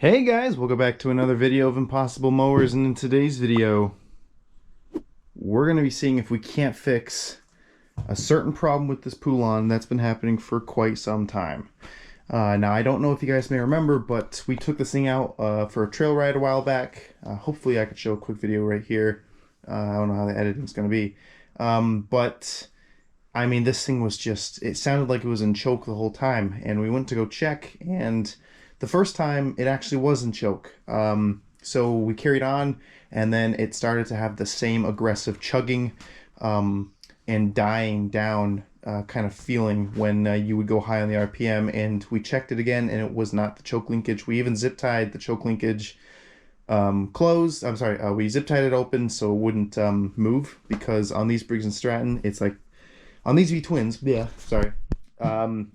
Hey guys, welcome back to another video of Impossible Mowers, and in today's video we're going to be seeing if we can't fix a certain problem with this Poulan that's been happening for quite some time. Now I don't know if you guys may remember, but we took this thing out for a trail ride a while back. Hopefully I could show a quick video right here. I don't know how the editing's going to be. But I mean, this thing was just, it sounded like it was in choke the whole time, and we went to go check, and the first time it actually was in choke. So we carried on, and then it started to have the same aggressive chugging and dying down kind of feeling when you would go high on the RPM. And we checked it again, and it was not the choke linkage. We even zip tied the choke linkage closed. I'm sorry, we zip tied it open so it wouldn't move, because on these Briggs & Stratton, it's like, on these V-twins,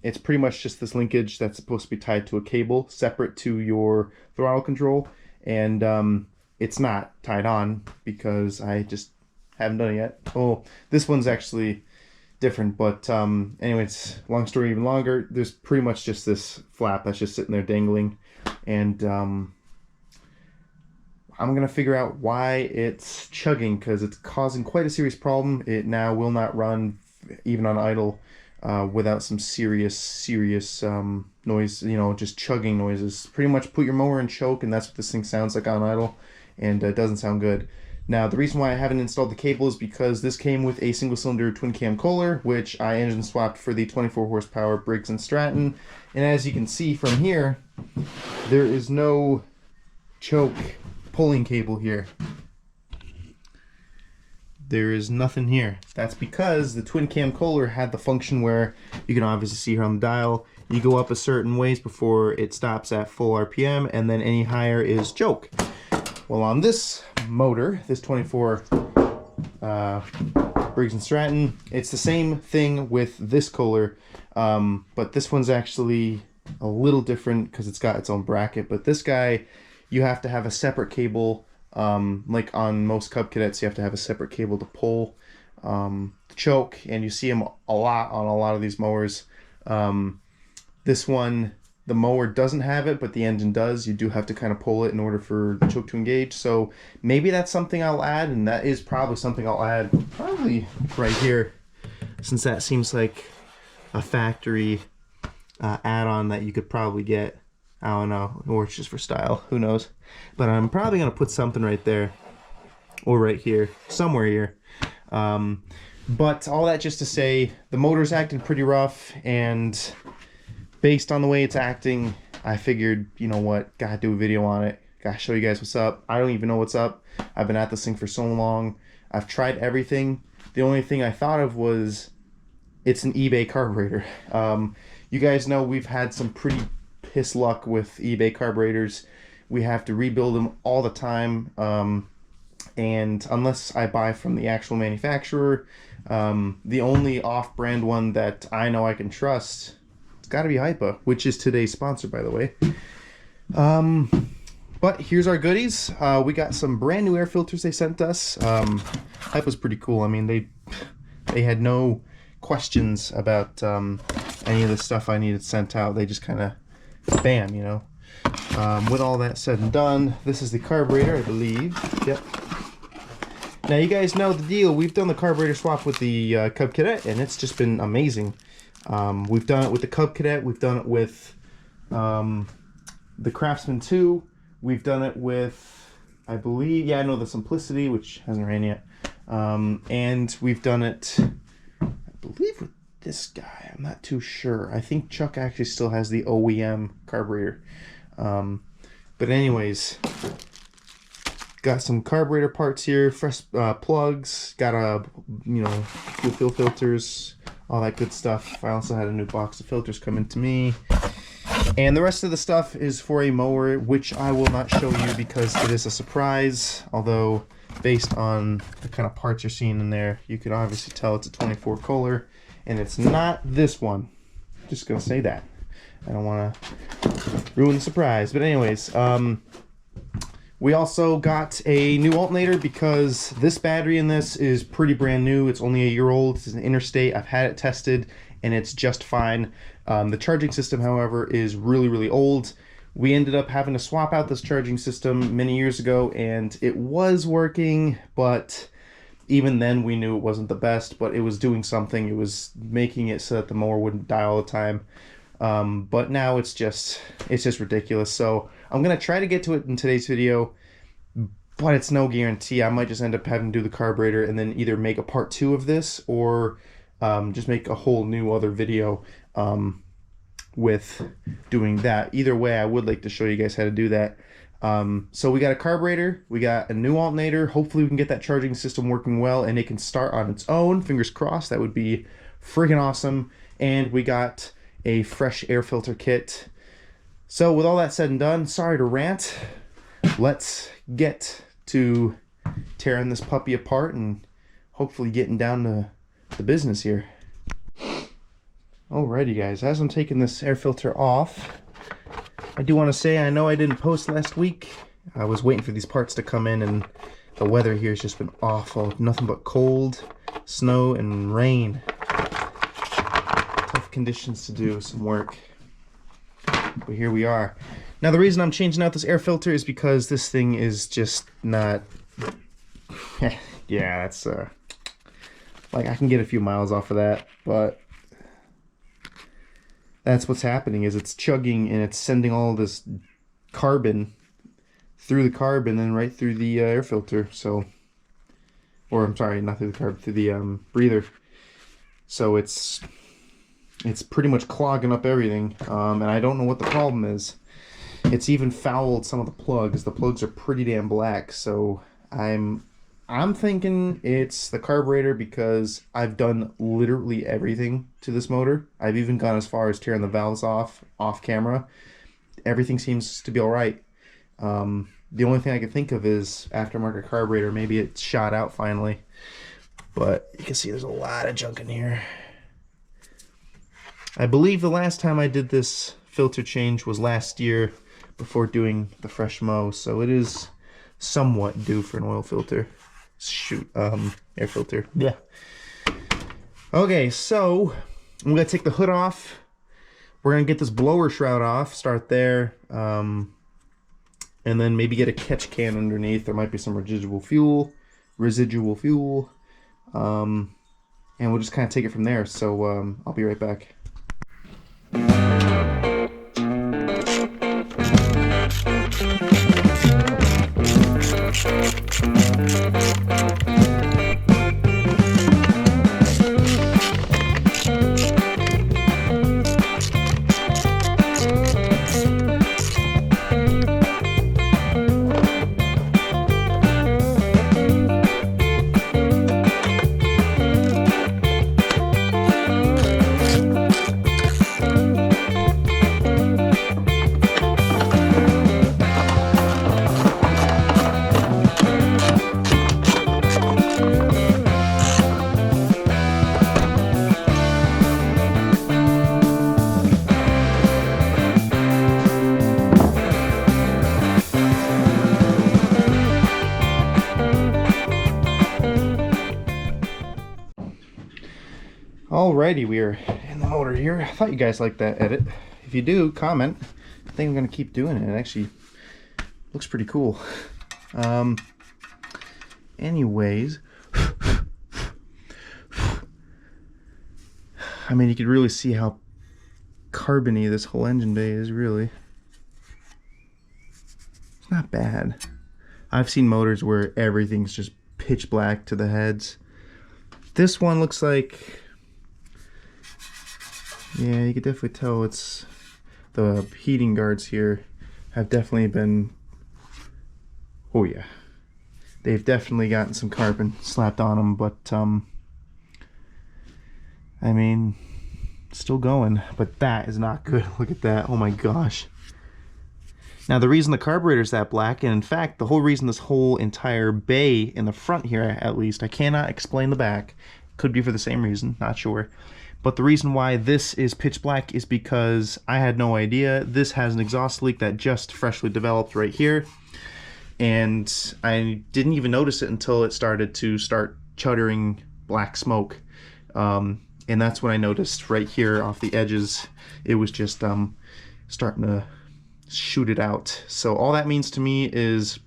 it's pretty much just this linkage that's supposed to be tied to a cable separate to your throttle control, and it's not tied on because I just haven't done it yet. Oh, this one's actually different, but anyways, long story even longer, there's pretty much just this flap that's just sitting there dangling, and I'm gonna figure out why it's chugging, because it's causing quite a serious problem. It now will not run even on idle without some serious noise, you know, just chugging noises. Pretty much put your mower in choke, and that's what this thing sounds like on idle, and it doesn't sound good. Now, the reason why I haven't installed the cable is because this came with a single-cylinder twin-cam Kohler, which I engine swapped for the 24 horsepower Briggs & Stratton, and as you can see from here, there is no choke pulling cable here. There is nothing here. That's because the twin cam Kohler had the function where you can obviously see here on the dial, you go up a certain ways before it stops at full RPM, and then any higher is choke. Well, on this motor, this 24 Briggs & Stratton, it's the same thing with this Kohler, but this one's actually a little different because it's got its own bracket. But this guy, you have to have a separate cable. Like on most Cub Cadets, you have to have a separate cable to pull the choke, and you see them a lot on a lot of these mowers. This one, the mower doesn't have it, but the engine does. You do have to kind of pull it in order for the choke to engage. So maybe that's something I'll add, and that is probably something I'll add probably right here, since that seems like a factory add-on that you could probably get. I don't know, or it's just for style, who knows. But I'm probably gonna put something right there, or right here, somewhere here. But all that just to say, the motor's acting pretty rough, and based on the way it's acting, I figured, you know what, gotta do a video on it, gotta show you guys what's up. I don't even know what's up. I've been at this thing for so long. I've tried everything. The only thing I thought of was, it's an eBay carburetor. You guys know we've had some pretty piss luck with eBay carburetors. We have to rebuild them all the time, and unless I buy from the actual manufacturer, the only off-brand one that I know I can trust, it's got to be Hypa, which is today's sponsor, by the way. But here's our goodies. We got some brand new air filters they sent us. Hypa's pretty cool. I mean, they had no questions about any of the stuff I needed sent out. They just kind of bam, you know. With all that said and done, this is the carburetor, I believe. Yep. Now you guys know the deal. We've done the carburetor swap with the Cub Cadet, and it's just been amazing. We've done it with the Cub Cadet. We've done it with the Craftsman 2. We've done it with, I believe, yeah, I know the Simplicity, which hasn't ran yet. And we've done it, I believe, with this guy. I'm not too sure. I think Chuck actually still has the OEM carburetor. But anyways, got some carburetor parts here, fresh plugs, got fuel fill filters, all that good stuff. I also had a new box of filters coming to me. And the rest of the stuff is for a mower, which I will not show you because it is a surprise. Although, based on the kind of parts you're seeing in there, you can obviously tell it's a 24 Kohler. And it's not this one. Just gonna say that. I don't want to ruin the surprise. But anyways, we also got a new alternator because this battery in this is pretty brand new. It's only a year old. It's an Interstate. I've had it tested, and it's just fine. The charging system, however, is really, really old. We ended up having to swap out this charging system many years ago, and it was working, but even then we knew it wasn't the best, but it was doing something. It was making it so that the mower wouldn't die all the time. But now it's just ridiculous. So I'm gonna try to get to it in today's video, but it's no guarantee. I might just end up having to do the carburetor and then either make a part 2 of this, or just make a whole new other video with doing that. Either way, I would like to show you guys how to do that. So we got a carburetor, we got a new alternator. Hopefully we can get that charging system working well and it can start on its own. Fingers crossed, that would be freaking awesome. And we got a fresh air filter kit. So with all that said and done, sorry to rant, let's get to tearing this puppy apart and hopefully getting down to the business here. Alrighty guys, as I'm taking this air filter off, I do want to say, I know I didn't post last week. I was waiting for these parts to come in, and the weather here has just been awful. Nothing but cold, snow, and rain. Tough conditions to do some work. But here we are. Now the reason I'm changing out this air filter is because this thing is just not... yeah, that's... like, I can get a few miles off of that, but... that's what's happening, is it's chugging and it's sending all this carbon through the carb and then right through the air filter. So, or I'm sorry, not through the carb, through the breather. So it's pretty much clogging up everything, and I don't know what the problem is. It's even fouled some of the plugs. The plugs are pretty damn black, so I'm thinking it's the carburetor, because I've done literally everything to this motor. I've even gone as far as tearing the valves off camera. Everything seems to be all right. The only thing I can think of is aftermarket carburetor. Maybe it's shot out finally. But you can see there's a lot of junk in here. I believe the last time I did this filter change was last year before doing the fresh mow. So it is somewhat due for an oil filter. Shoot, air filter. Yeah. Okay, so I'm gonna take the hood off. We're gonna get this blower shroud off. Start there, and then maybe get a catch can underneath. There might be some residual fuel, and we'll just kind of take it from there. So I'll be right back. Alrighty, we are in the motor here. I thought you guys liked that edit. If you do, comment. I think I'm gonna keep doing it. It actually looks pretty cool. Anyways, I mean, you could really see how carbony this whole engine bay is, really. It's not bad. I've seen motors where everything's just pitch black to the heads. This one looks like, yeah, you could definitely tell it's, the heating guards here have definitely been, oh yeah, they've definitely gotten some carbon slapped on them, but I mean, still going, but that is not good. Look at that, oh my gosh. Now the reason the carburetor's that black, and in fact the whole reason this whole entire bay in the front here, at least, I cannot explain the back, could be for the same reason, not sure, but the reason why this is pitch black is because I had no idea. This has an exhaust leak that just freshly developed right here, and I didn't even notice it until it started chuttering black smoke, and that's when I noticed right here off the edges it was just starting to shoot it out. So all that means to me is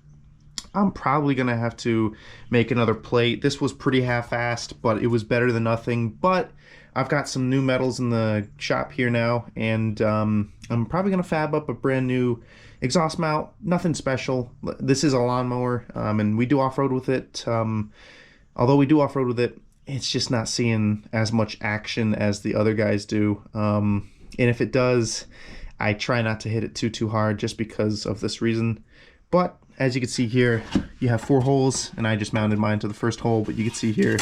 I'm probably gonna have to make another plate. This was pretty half-assed, but it was better than nothing. But I've got some new metals in the shop here now, and I'm probably gonna fab up a brand new exhaust mount. Nothing special. This is a lawnmower, and we do off-road with it. Although we do off-road with it, it's just not seeing as much action as the other guys do. And if it does, I try not to hit it too hard just because of this reason. But as you can see here, you have 4 holes, and I just mounted mine to the first hole, but you can see here,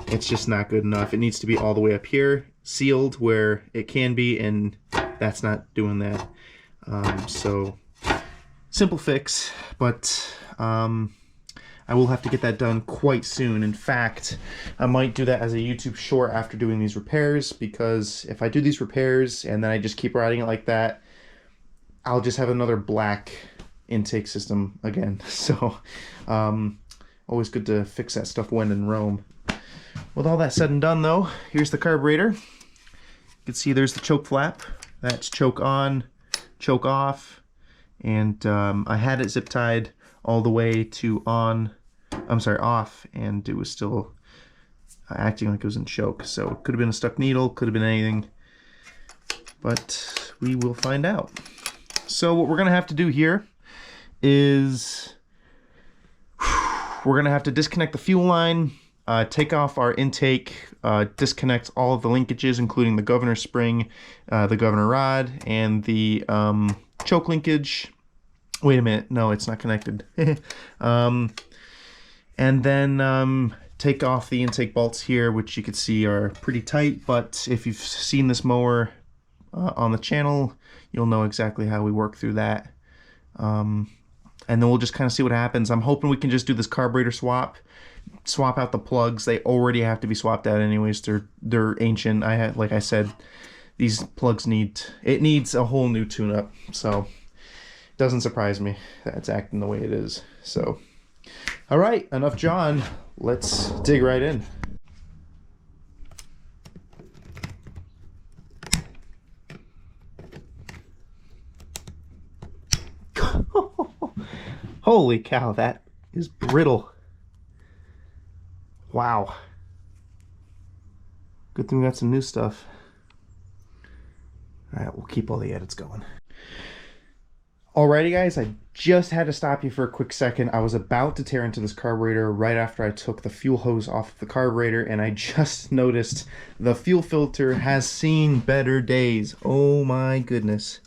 it's just not good enough. It needs to be all the way up here, sealed where it can be, and that's not doing that. So, simple fix, but I will have to get that done quite soon. In fact, I might do that as a YouTube short after doing these repairs, because if I do these repairs and then I just keep riding it like that, I'll just have another black intake system again. So, always good to fix that stuff when in Rome. With all that said and done though, here's the carburetor. You can see there's the choke flap. That's choke on, choke off. And I had it zip tied all the way to off, and it was still acting like it was in choke. So it could have been a stuck needle, could have been anything, but we will find out. So what we're gonna have to do here is we're gonna have to disconnect the fuel line, take off our intake, disconnect all of the linkages, including the governor spring, the governor rod, and the choke linkage. Wait a minute, no, it's not connected. And then take off the intake bolts here, which you can see are pretty tight, but if you've seen this mower on the channel, you'll know exactly how we work through that. And then we'll just kind of see what happens. I'm hoping we can just do this carburetor swap out the plugs. They already have to be swapped out anyways. They're ancient. Like I said, these plugs needs a whole new tune-up. So it doesn't surprise me that it's acting the way it is. So, all right, enough John. Let's dig right in. Holy cow, that is brittle. Wow. Good thing we got some new stuff. All right, we'll keep all the edits going. Alrighty guys, I just had to stop you for a quick second. I was about to tear into this carburetor right after I took the fuel hose off of the carburetor, and I just noticed the fuel filter has seen better days. Oh my goodness.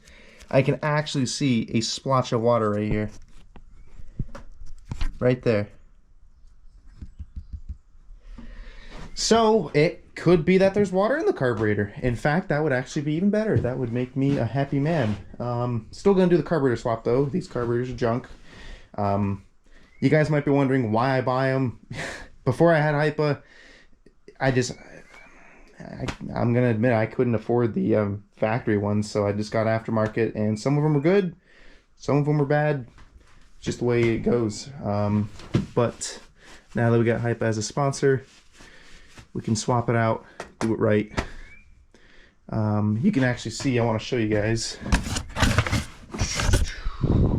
I can actually see a splotch of water right here. Right there. So it could be that there's water in the carburetor. In fact, that would actually be even better. That would make me a happy man. Still gonna do the carburetor swap though. These carburetors are junk. You guys might be wondering why I buy them. Before I had Hypa, I'm gonna admit I couldn't afford the factory ones, so I just got aftermarket, and some of them were good, some of them were bad. Just the way it goes. But now that we got Hypa as a sponsor, we can swap it out, do it right. You can actually see, I want to show you guys.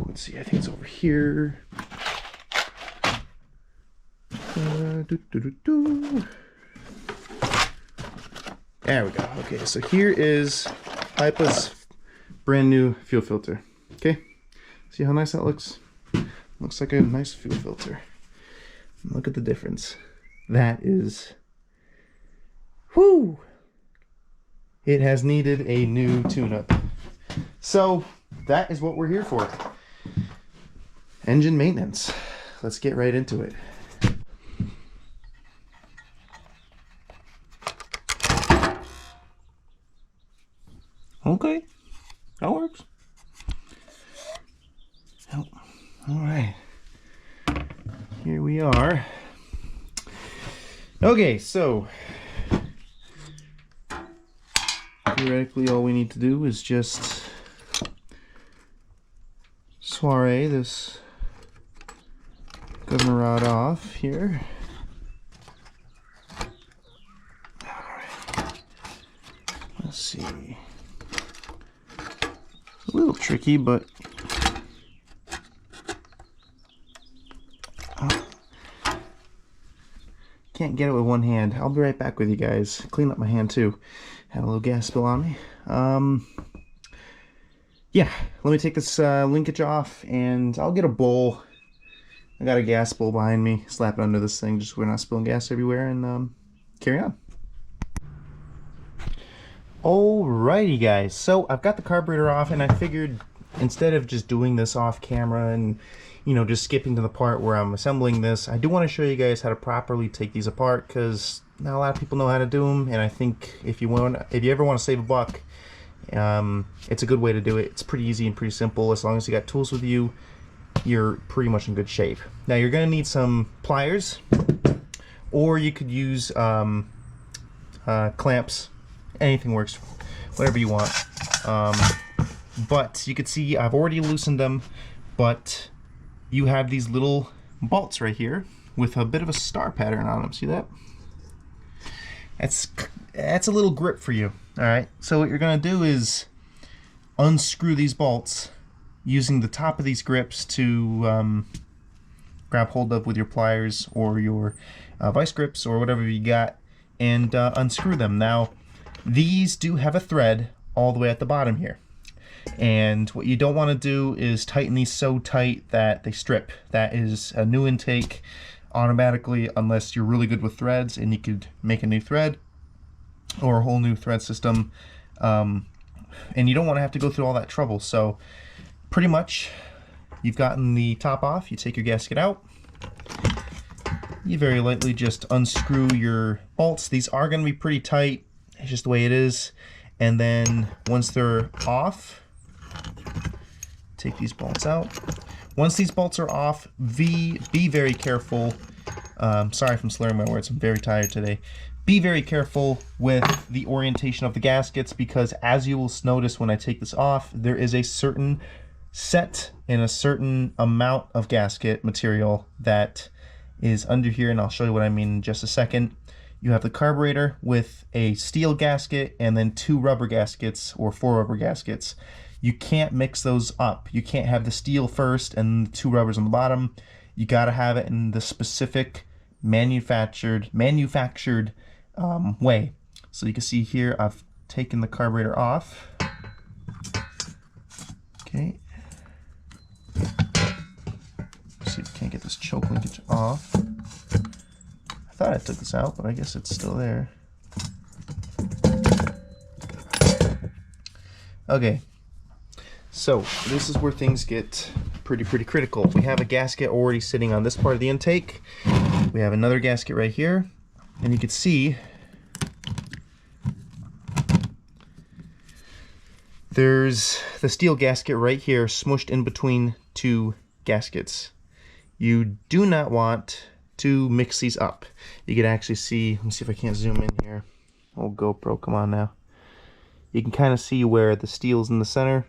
Let's see, I think it's over here. There we go. Okay, so here is Hypa's brand new fuel filter. Okay, see how nice that looks? Looks like a nice fuel filter. Look at the difference. That is, whoo! It has needed a new tune-up. So that is what we're here for. Engine maintenance. Let's get right into it. Okay, that works. Oh, all right. Here we are. Okay, so theoretically all we need to do is just soiree this governor rod off here. All right. Let's see. a little tricky, but can't get it with one hand. I'll be right back with you guys. Clean up my hand too. Had a little gas spill on me. Yeah, let me take this linkage off and I'll get a bowl. I got a gas bowl behind me. Slap it under this thing just so we're not spilling gas everywhere, and carry on. Alrighty guys, so I've got the carburetor off, and I figured instead of just doing this off camera and just skipping to the part where I'm assembling this, I do want to show you guys how to properly take these apart, because not a lot of people know how to do them, and I think if you ever want to save a buck, it's a good way to do it. It's pretty easy and pretty simple. As long as you got tools with you, you're pretty much in good shape. Now you're going to need some pliers, or you could use clamps. Anything works, whatever you want. But you can see I've already loosened them, but you have these little bolts right here with a bit of a star pattern on them. See that? That's a little grip for you. All right, so what you're gonna do is unscrew these bolts using the top of these grips to grab hold of with your pliers or your vice grips or whatever you got, and unscrew them. Now these do have a thread all the way at the bottom here, and what you don't want to do is tighten these so tight that they strip. That is a new intake automatically, unless you're really good with threads and you could make a new thread or a whole new thread system, and you don't want to have to go through all that trouble. So pretty much you've gotten the top off, you take your gasket out, you very lightly just unscrew your bolts. These are going to be pretty tight. It's just the way it is. And then once they're off, take these bolts out. Once these bolts are off, be very careful. Sorry if I'm slurring my words, I'm very tired today. Be very careful with the orientation of the gaskets, because as you will notice when I take this off, there is a certain set and a certain amount of gasket material that is under here, and I'll show you what I mean in just a second. You have the carburetor with a steel gasket and then 2 rubber gaskets or 4 rubber gaskets. You can't mix those up. You can't have the steel first and the 2 rubbers on the bottom. You got to have it in the specific manufactured way. So you can see here I've taken the carburetor off. Okay. See if we can't get this choke linkage off. I thought I took this out, but I guess it's still there. Okay, so this is where things get pretty critical. We have a gasket already sitting on this part of the intake. We have another gasket right here, and you can see there's the steel gasket right here smushed in between 2 gaskets. You do not want to mix these up. You can actually see, let me see if I can't zoom in here. Oh, GoPro, come on now. You can kind of see where the steel's in the center,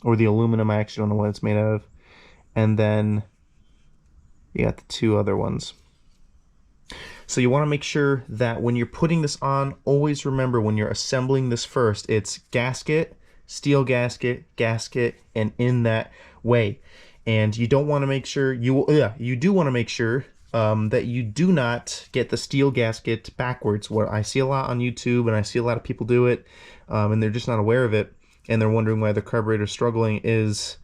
or the aluminum, I actually don't know what it's made out of. And then you got the 2 other ones. So you want to make sure that when you're putting this on, always remember when you're assembling this first, it's gasket, steel gasket, gasket, and in that way. And you don't want to make sure, you do want to make sure that you do not get the steel gasket backwards. What I see a lot on YouTube, and I see a lot of people do it, and they're just not aware of it, and they're wondering why their carburetor's struggling, is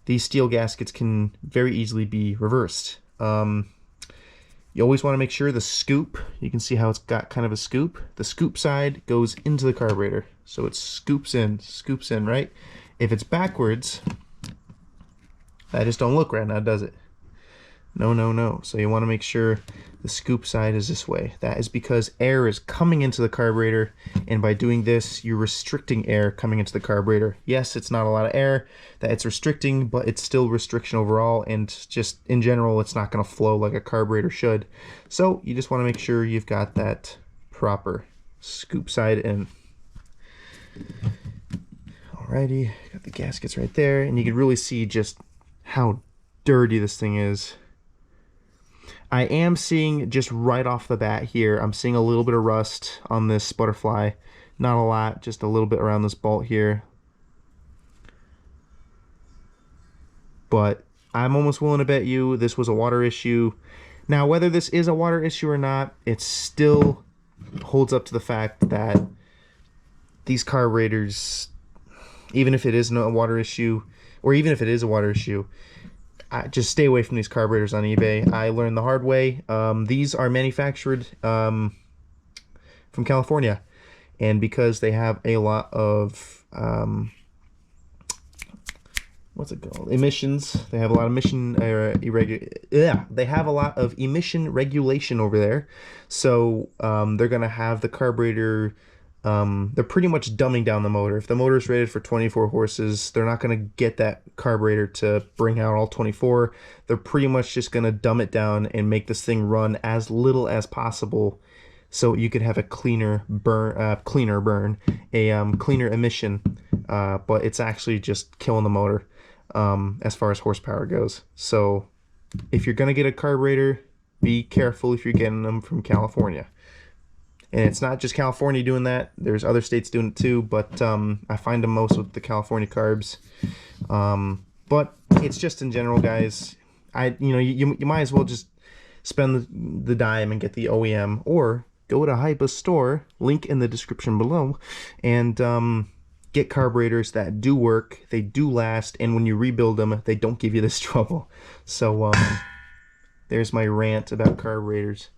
these steel gaskets can very easily be reversed. You always want to make sure the scoop, you can see how it's got kind of a scoop. The scoop side goes into the carburetor. So it scoops in, right? If it's backwards, that just don't look right now, does it? No. So you want to make sure the scoop side is this way. That is because air is coming into the carburetor, and by doing this, you're restricting air coming into the carburetor. Yes, it's not a lot of air that it's restricting, but it's still restriction overall, and just in general, it's not going to flow like a carburetor should. So you just want to make sure you've got that proper scoop side in. Alrighty, got the gaskets right there, and you can really see just how dirty this thing is. I am seeing just right off the bat here, I'm seeing a little bit of rust on this butterfly. Not a lot, just a little bit around this bolt here. but I'm almost willing to bet you this was a water issue. Now, whether this is a water issue or not, it still holds up to the fact that these carburetors, even if it isn't a water issue, or even if it is a water issue, just stay away from these carburetors on eBay. I learned the hard way. These are manufactured from California, and because they have a lot of what's it called? Emissions. They have a lot of they have a lot of emission regulation over there. So they're gonna have the carburetor. They're pretty much dumbing down the motor. If the motor is rated for 24 horses, they're not going to get that carburetor to bring out all 24. They're pretty much just going to dumb it down and make this thing run as little as possible, so you could have a cleaner emission. But it's actually just killing the motor as far as horsepower goes. So if you're going to get a carburetor, be careful if you're getting them from California. And it's not just California doing that. There's other states doing it too, but I find them most with the California carbs. But it's just in general, guys. You might as well just spend the dime and get the OEM, or go to Hypa store, link in the description below, and get carburetors that do work, they do last, and when you rebuild them, they don't give you this trouble. So there's my rant about carburetors.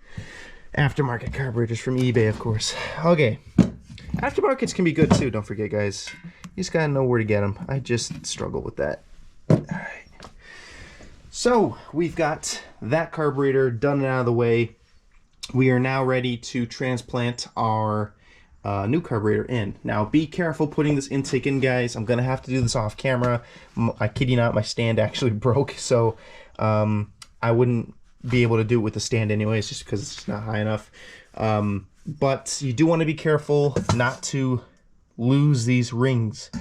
Aftermarket carburetors from eBay, of course. Okay, aftermarkets can be good too, don't forget, guys. You just gotta know where to get them. I just struggle with that. Alright, so we've got that carburetor done and out of the way. We are now ready to transplant our new carburetor in. Now be careful putting this intake in, guys. I'm gonna have to do this off camera. I kid you not, my stand actually broke, so I wouldn't be able to do it with the stand anyways, just because it's just not high enough. But you do want to be careful not to lose these rings.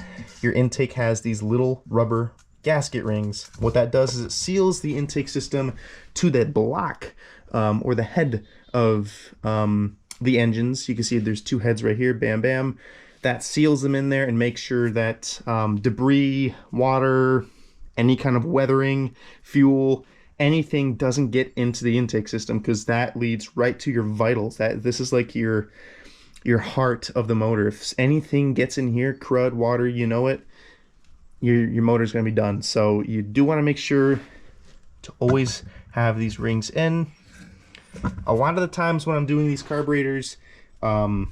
Your intake has these little rubber gasket rings. What that does is it seals the intake system to the block or the head of the engines. You can see there's two heads right here, bam bam. That seals them in there and makes sure that debris, water, any kind of weathering, fuel, anything doesn't get into the intake system, because that leads right to your vitals. This is like your heart of the motor. If anything gets in here, crud, water, you know it, your motor's going to be done. So you do want to make sure to always have these rings in. A lot of the times when I'm doing these carburetors, you buy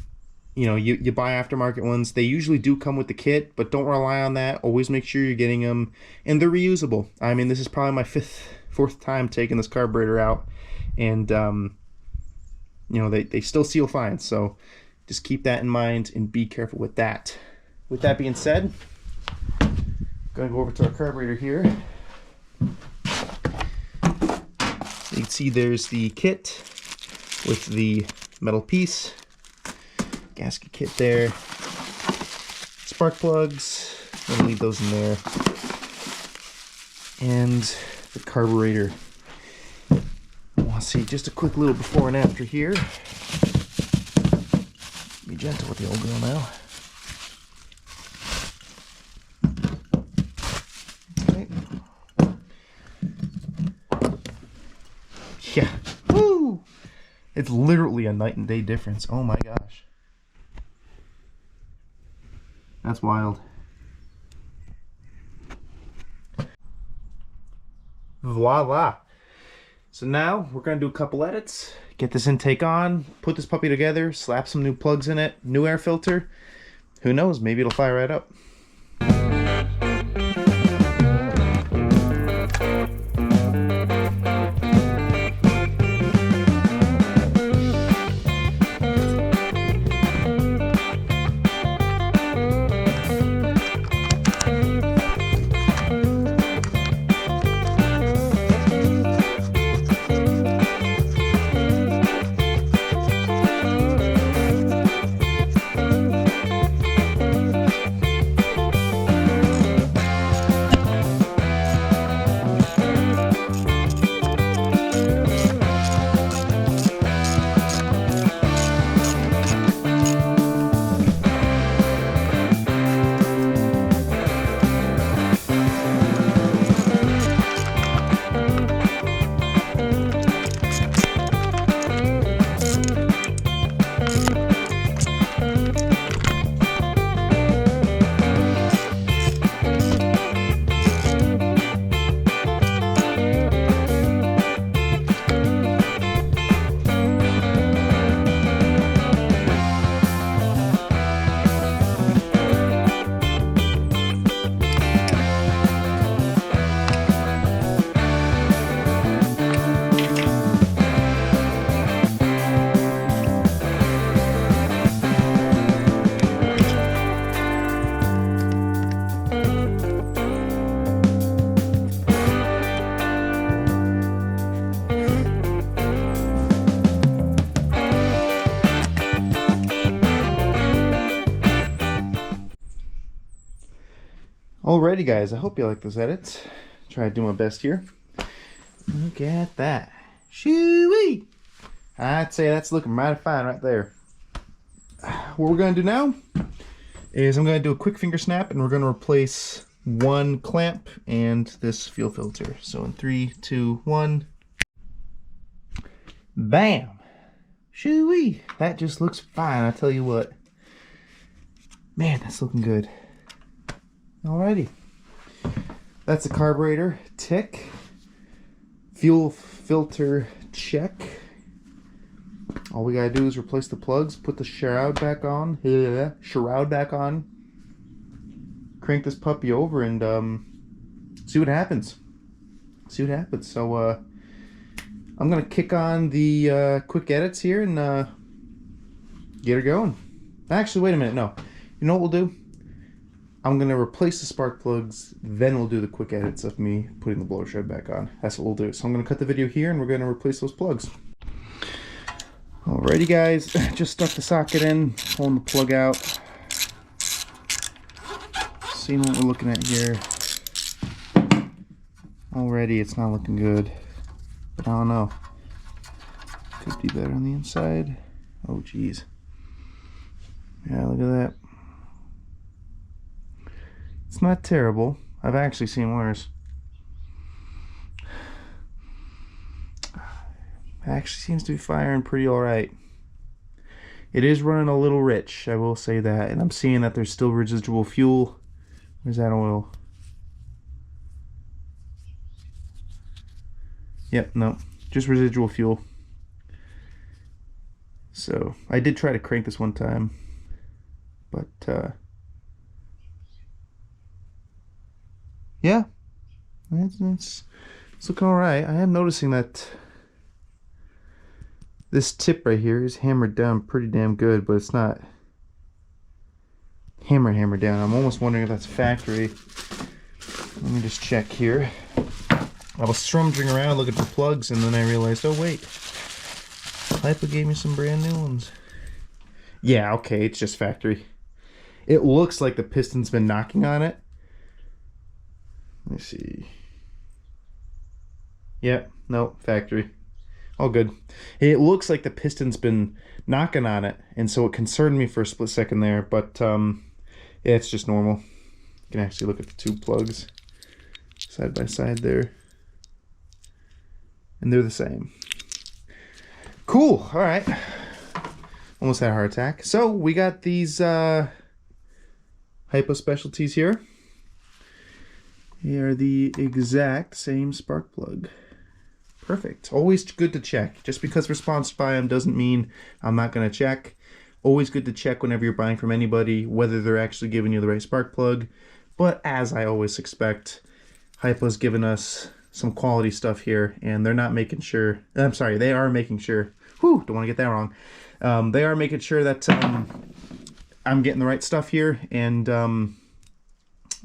aftermarket ones. They usually do come with the kit, but don't rely on that. Always make sure you're getting them, and they're reusable. I mean, this is probably my fourth time taking this carburetor out, and they still seal fine. So just keep that in mind and be careful with that. With that being said, I'm gonna go over to our carburetor here. You can see there's the kit with the metal piece, gasket kit there, spark plugs, I'm gonna leave those in there, and the carburetor. We'll see just a quick little before and after here. Be gentle with the old girl now. Okay. Yeah. Woo! It's literally a night and day difference. Oh my gosh. That's wild. Voila. So now we're going to do a couple edits, get this intake on, put this puppy together, slap some new plugs in it, new air filter. Who knows, maybe it'll fire right up. Alrighty guys, I hope you like this edit. Try to do my best here. Look at that. Shoo-wee! I'd say that's looking mighty fine right there. What we're going to do now is I'm going to do a quick finger snap, and we're going to replace one clamp and this fuel filter. So in 3, 2, 1. Bam! Shoo-wee! That just looks fine, I tell you what. Man, that's looking good. Alrighty. That's a carburetor tick. Fuel filter check. All we gotta do is replace the plugs, put the shroud back on. Crank this puppy over and see what happens. So I'm gonna kick on the quick edits here and get her going. Actually, wait a minute. No, you know what we'll do? I'm gonna replace the spark plugs, then we'll do the quick edits of me putting the blower shroud back on. That's what we'll do. So I'm gonna cut the video here and we're gonna replace those plugs. Alrighty guys, just stuck the socket in, pulling the plug out. Seeing what we're looking at here. Already it's not looking good, but I don't know. Could be better on the inside. Oh geez. Yeah, look at that. It's not terrible. I've actually seen worse. Actually seems to be firing pretty alright. It is running a little rich, I will say that. And I'm seeing that there's still residual fuel. Where's that oil? Yep, no. Just residual fuel. So, I did try to crank this one time. But, yeah. It's looking alright. I am noticing that this tip right here is hammered down pretty damn good, but it's not hammered down. I'm almost wondering if that's factory. Let me just check here. I was scrummaging around looking for plugs, and then I realized, oh wait, Hypa gave me some brand new ones. Yeah, okay, it's just factory. It looks like the piston's been knocking on it. Let me see. Yep, no, factory. All good. It looks like the piston's been knocking on it, and so it concerned me for a split second there, but yeah, it's just normal. You can actually look at the two plugs side by side there, and they're the same. Cool. All right. Almost had a heart attack. So we got these Hypo specialties here. They are the exact same spark plug. Perfect. Always good to check. Just because we're sponsored by them doesn't mean I'm not going to check. Always good to check whenever you're buying from anybody, whether they're actually giving you the right spark plug. But as I always expect, Hypo's given us some quality stuff here, and they're not making sure. I'm sorry, they are making sure. Whew, don't want to get that wrong. They are making sure that I'm getting the right stuff here, and I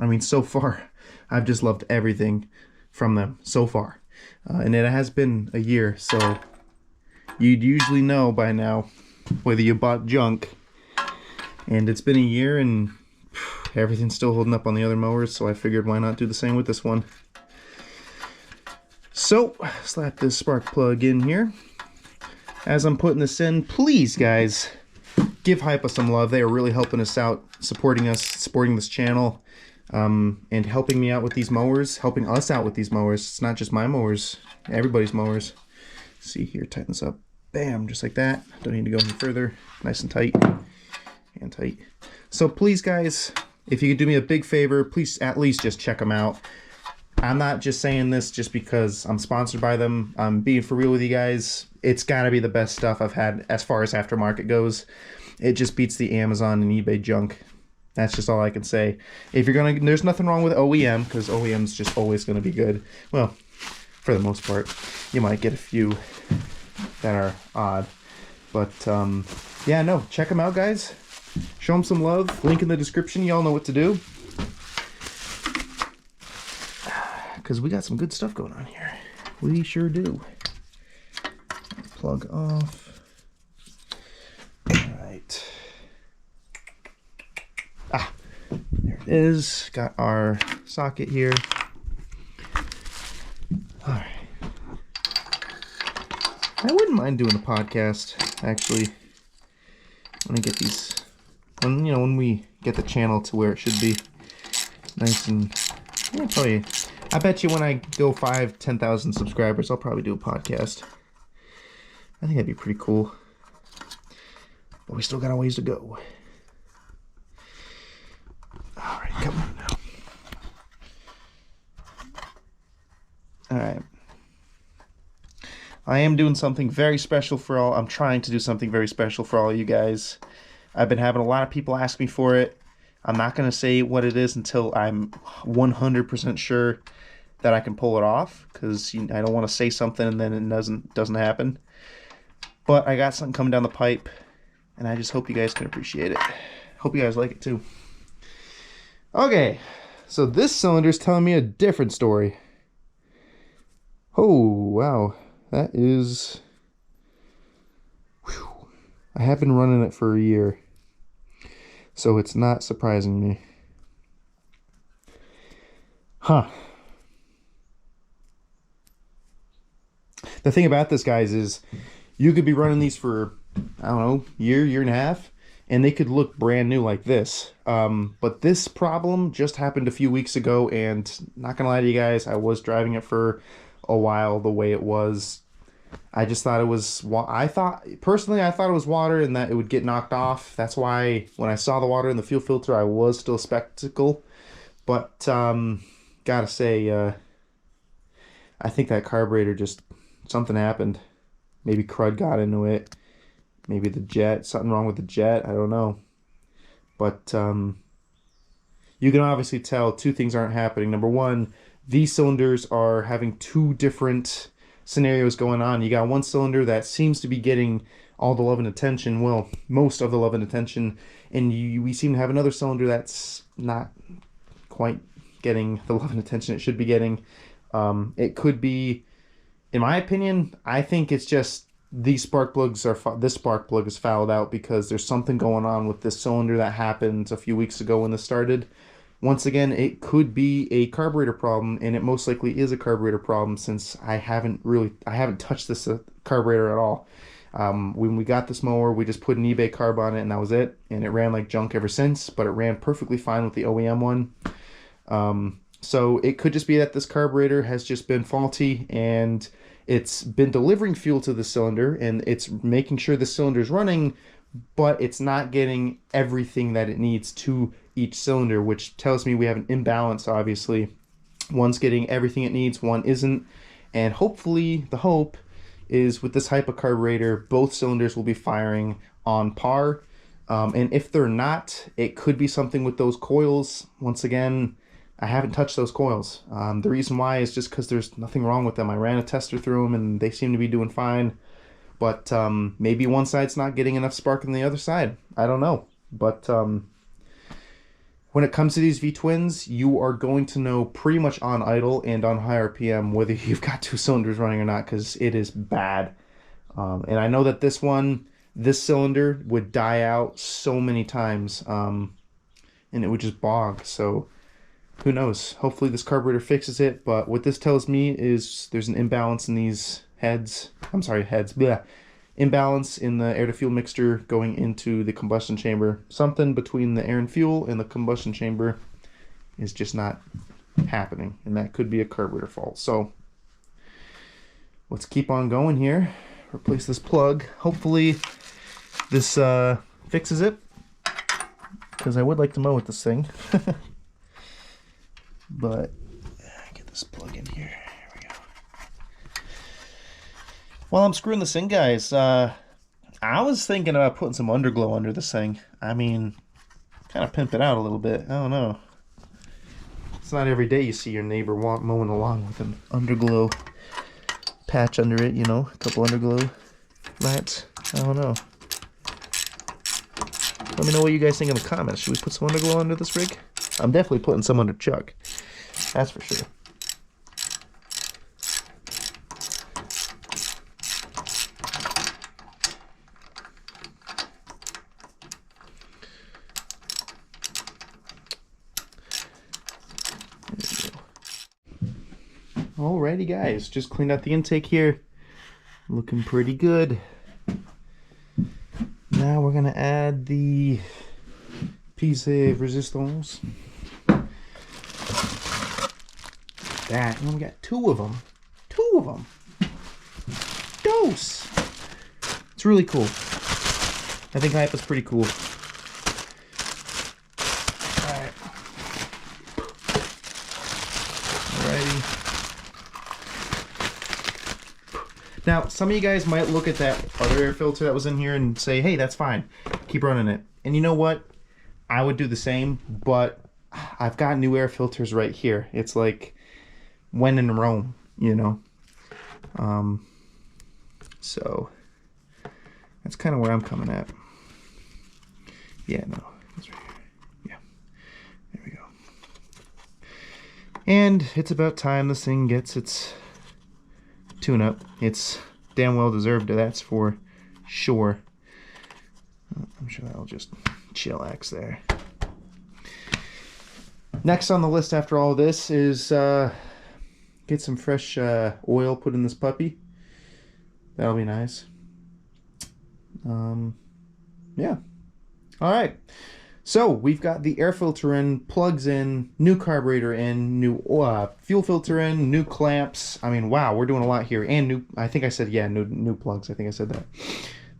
mean, so far, I've just loved everything from them so far. And it has been a year, so you'd usually know by now whether you bought junk. And it's been a year and everything's still holding up on the other mowers, so I figured why not do the same with this one. So, slap this spark plug in here. As I'm putting this in, please guys, give Hypa some love. They are really helping us out, supporting us, supporting this channel. And helping me out with these mowers, helping us out with these mowers. It's not just my mowers, everybody's mowers. See here, tighten this up. Bam, just like that. Don't need to go any further. Nice and tight. And tight. So please, guys, if you could do me a big favor, please at least just check them out. I'm not just saying this just because I'm sponsored by them. I'm being for real with you guys. It's got to be the best stuff I've had as far as aftermarket goes. It just beats the Amazon and eBay junk. That's just all I can say. If you're gonna, there's nothing wrong with OEM, because OEM's just always gonna be good. Well, for the most part, you might get a few that are odd, but yeah, no, check them out, guys. Show them some love. Link in the description. Y'all know what to do, because we got some good stuff going on here. We sure do. Plug off. All right. Ah, there it is. Got our socket here. All right. I wouldn't mind doing a podcast, actually, when I get these, when we get the channel to where it should be nice and, yeah, probably, I bet you when I go 10,000 subscribers, I'll probably do a podcast. I think that'd be pretty cool. But we still got a ways to go. All right, come on now. All right. I am doing something very special for all. I'm trying to do something very special for all of you guys. I've been having a lot of people ask me for it. I'm not going to say what it is until I'm 100% sure that I can pull it off, because I don't want to say something and then it doesn't happen. But I got something coming down the pipe, and I just hope you guys can appreciate it. Hope you guys like it too. Okay, so this cylinder is telling me a different story. Oh, wow. That is... Whew. I have been running it for a year, so it's not surprising me. Huh. The thing about this, guys, is you could be running these for, I don't know, year and a half, and they could look brand new like this. But this problem just happened a few weeks ago, and not gonna lie to you guys, I was driving it for a while the way it was. I just thought it was, personally I thought it was water and that it would get knocked off. That's why when I saw the water in the fuel filter, I was still skeptical. But gotta say, I think that carburetor just, something happened. Maybe crud got into it. Maybe the jet, something wrong with the jet, I don't know. But you can obviously tell two things aren't happening. Number one, these cylinders are having two different scenarios going on. You got one cylinder that seems to be getting all the love and attention, well, most of the love and attention, and we seem to have another cylinder that's not quite getting the love and attention it should be getting. It could be, in my opinion, I think it's just these spark plugs this spark plug is fouled out because there's something going on with this cylinder that happened a few weeks ago when this started. Once again, it could be a carburetor problem, and it most likely is a carburetor problem since I haven't touched this carburetor at all. When we got this mower, we just put an eBay carb on it, and that was it. And it ran like junk ever since, but it ran perfectly fine with the OEM one. So it could just be that this carburetor has just been faulty, and it's been delivering fuel to the cylinder, and it's making sure the cylinder is running, but it's not getting everything that it needs to each cylinder, which tells me we have an imbalance, obviously. One's getting everything it needs, one isn't. And hopefully, the hope is with this type of carburetor, both cylinders will be firing on par. And if they're not, it could be something with those coils. Once again, I haven't touched those coils. The reason why is just because there's nothing wrong with them. I ran a tester through them and they seem to be doing fine. But maybe one side's not getting enough spark than the other side. I don't know. But when it comes to these V-twins, you are going to know pretty much on idle and on high RPM whether you've got two cylinders running or not, because it is bad. And I know that this cylinder would die out so many times, and it would just bog. So who knows? Hopefully this carburetor fixes it. But what this tells me is there's an imbalance in these imbalance in the air to fuel mixture going into the combustion chamber. Something between the air and fuel and the combustion chamber is just not happening, and that could be a carburetor fault. So let's keep on going here. Replace this plug. Hopefully this fixes it, because I would like to mow with this thing. But get this plug in here. While I'm screwing this in, guys, I was thinking about putting some underglow under this thing. I mean, kind of pimp it out a little bit. I don't know. It's not every day you see your neighbor mowing along with an underglow patch under it, you know, a couple underglow mats. I don't know. Let me know what you guys think in the comments. Should we put some underglow under this rig? I'm definitely putting some under Chuck. That's for sure. Alrighty guys, just cleaned out the intake here. Looking pretty good. Now we're gonna add the piece of resistance. That, and we got two of them. Two of them. Dose. It's really cool. I think hype is pretty cool. Alright. Alrighty. Now, some of you guys might look at that other air filter that was in here and say, hey, that's fine. Keep running it. And you know what? I would do the same, but I've got new air filters right here. It's like when in Rome, you know? So that's kind of where I'm coming at. Yeah, no, it's right here. Yeah, there we go. And it's about time this thing gets its tune-up. It's damn well deserved, that's for sure. I'm sure that'll just chillax there. Next on the list after all this is get some fresh oil put in this puppy. That'll be nice. Yeah. All right. So we've got the air filter in, plugs in, new carburetor in, new fuel filter in, new clamps. I mean, wow, we're doing a lot here. And new, I think I said, yeah, new plugs. I think I said that.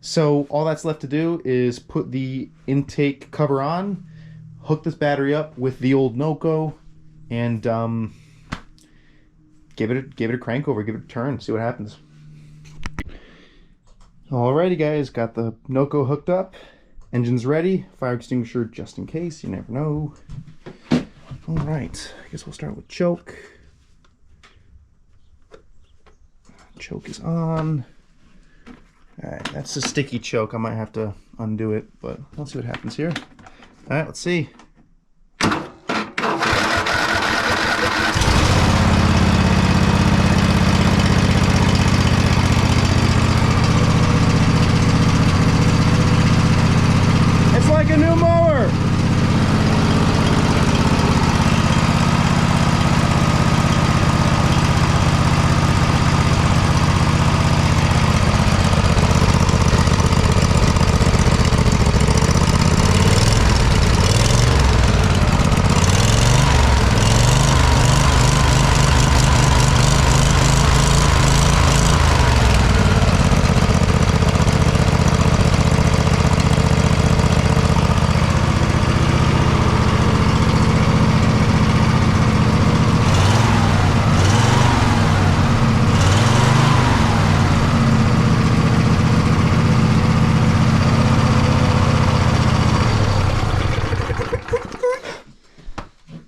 So all that's left to do is put the intake cover on, hook this battery up with the old Noco, and give it a crank over, give it a turn, see what happens. Alrighty guys, got the Noco hooked up, engine's ready, fire extinguisher just in case, you never know. Alright, I guess we'll start with choke. Choke is on. Alright, that's a sticky choke, I might have to undo it, but let's see what happens here. Alright, let's see. It's like a new mower!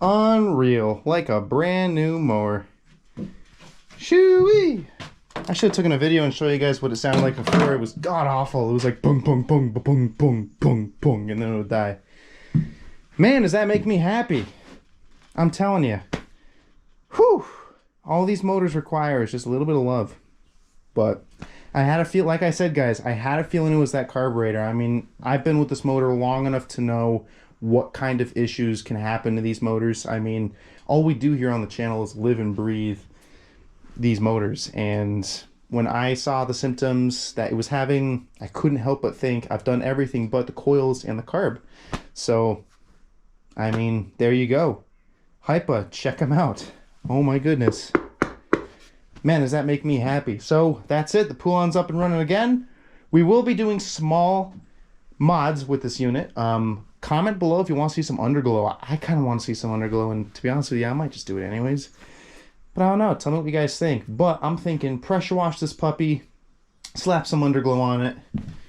Unreal, like a brand new mower. Shoo-wee! I should have taken a video and show you guys what it sounded like before. It was god awful. It was like boom, boom, boom, boom, boom, boom, boom, and then it would die. Man, does that make me happy? I'm telling you. Whew! All these motors require is just a little bit of love. But I had a feel, like I said, guys, I had a feeling it was that carburetor. I mean, I've been with this motor long enough to know what kind of issues can happen to these motors. I mean, all we do here on the channel is live and breathe these motors, and when I saw the symptoms that it was having, I couldn't help but think I've done everything but the coils and the carb. So I mean, there you go. Hypa, check them out. Oh my goodness, man, does that make me happy. So that's it, the Poulan's up and running again. We will be doing small mods with this unit. Comment below if you want to see some underglow. I kind of want to see some underglow, and to be honest with you, I might just do it anyways. But I don't know. Tell me what you guys think. But I'm thinking pressure wash this puppy, slap some underglow on it,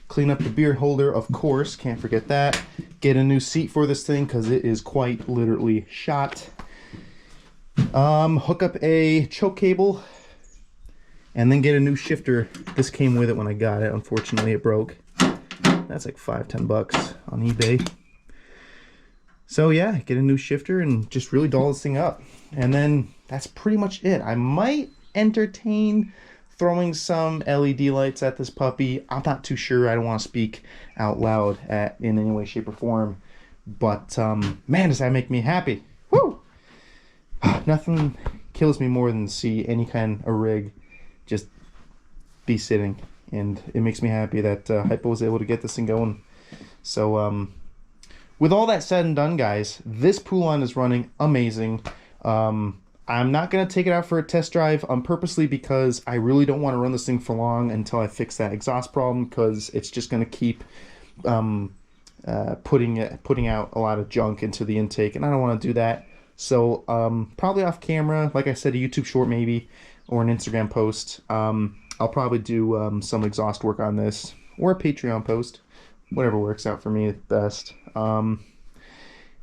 clean up the beer holder, of course. Can't forget that. Get a new seat for this thing because it is quite literally shot. Hook up a choke cable, and then get a new shifter. This came with it when I got it. Unfortunately, it broke. That's like $5-10 on eBay. So yeah, get a new shifter and just really doll this thing up. And then that's pretty much it. I might entertain throwing some LED lights at this puppy. I'm not too sure. I don't want to speak out loud in any way, shape, or form. But man, does that make me happy. Woo! Nothing kills me more than to see any kind of rig just be sitting. And it makes me happy that Hypo was able to get this thing going. So with all that said and done, guys, this Poulan is running amazing. I'm not going to take it out for a test drive purposely because I really don't want to run this thing for long until I fix that exhaust problem, because it's just going to keep putting out a lot of junk into the intake, and I don't want to do that. So probably off camera, like I said, a YouTube short maybe, or an Instagram post. I'll probably do some exhaust work on this, or a Patreon post, whatever works out for me best. And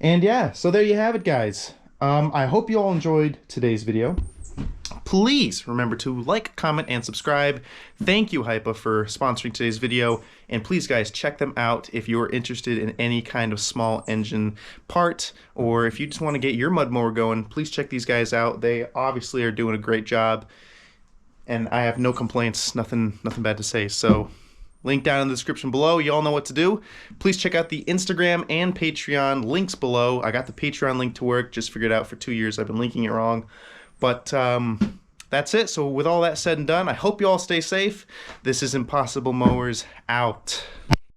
yeah, so there you have it, guys. I hope you all enjoyed today's video. Please remember to like, comment, and subscribe. Thank you, Hypa, for sponsoring today's video. And please, guys, check them out if you're interested in any kind of small engine part, or if you just want to get your mud mower going, please check these guys out. They obviously are doing a great job, and I have no complaints, nothing bad to say. So link down in the description below. You all know what to do. Please check out the Instagram and Patreon links below. I got the Patreon link to work. Just figured out for 2 years I've been linking it wrong. But that's it. So with all that said and done, I hope you all stay safe. This is Impossible Mowers out.